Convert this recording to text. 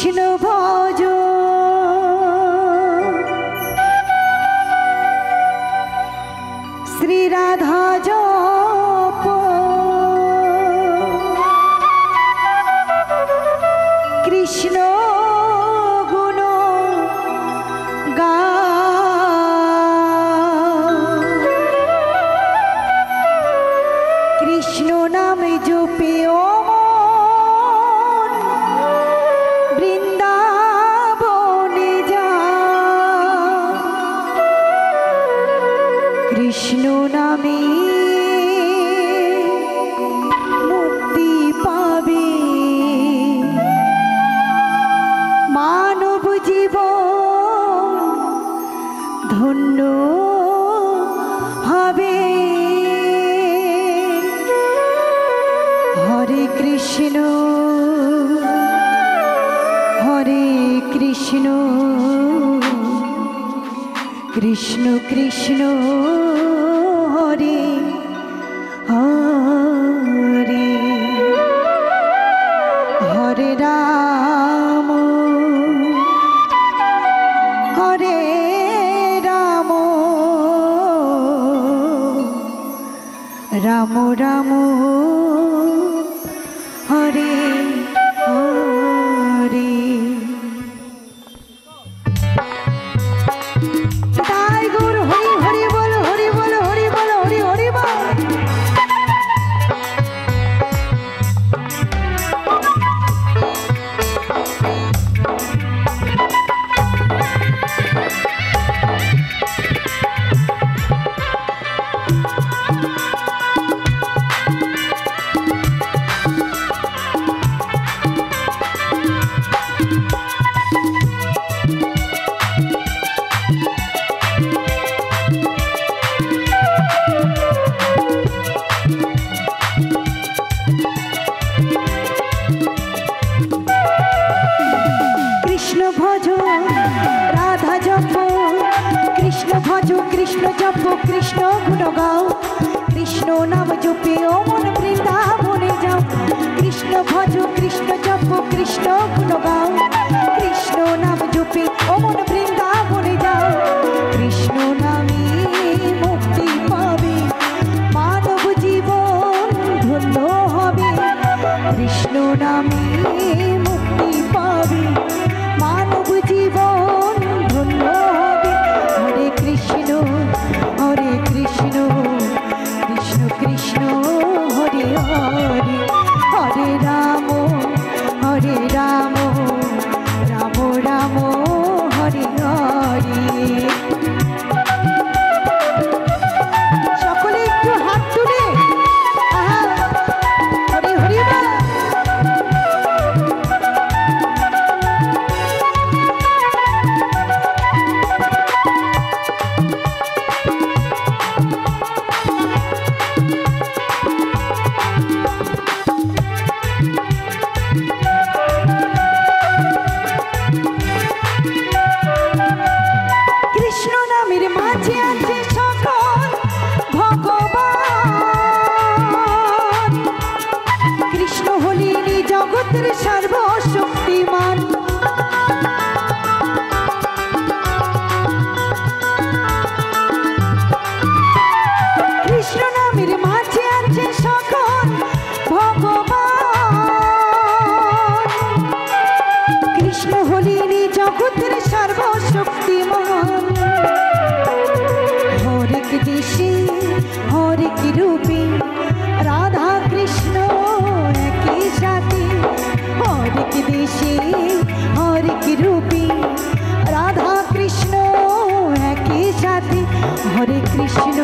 কৃষ্ণ ভজ শ্রী রাধা জপ কৃষ্ণ গুণ গা কৃষ্ণ নামে জপে কৃষ্ণ নামে মুক্তি পাবে মানব জীবন ধন্য হবে। হরে কৃষ্ণ কৃষ্ণ কৃষ্ণ হরে হরে হরে রাম হরে রাম রাম রাম হরে হরে। কৃষ্ণ জপ কৃষ্ণ গুণ গাও কৃষ্ণ নাম জপে ও মন বৃন্দাবনে যাও। কৃষ্ণ ভজ কৃষ্ণ জপ কৃষ্ণ গুণ গাও কৃষ্ণ নাম জপে ও মন বৃন্দাবনে যাও। কৃষ্ণ নামে মুক্তি পাবে মানব জীবন ধন্য হবে। কৃষ্ণ নামে মুক্তি পাবে মানব জীবন ধন্য হবে। হরে কৃষ্ণ কৃষ্ণ কৃষ্ণ হরে হরে হরে রাম রাম রাম হরে হরে। সকলে একটু হাত তুলে হরে হরে সর্বশক্তিমান। কৃষ্ণ নামের মাঝে আছে সকল ভগবান। কৃষ্ণ হলেন জগতের সর্বশক্তিমান। হরেক দেশে হরেক রূপে রাধা কৃষ্ণ একই সাথে। হরেক দেশে হরেক রূপে রাধা কৃষ্ণ একই সাথে। হরে কৃষ্ণ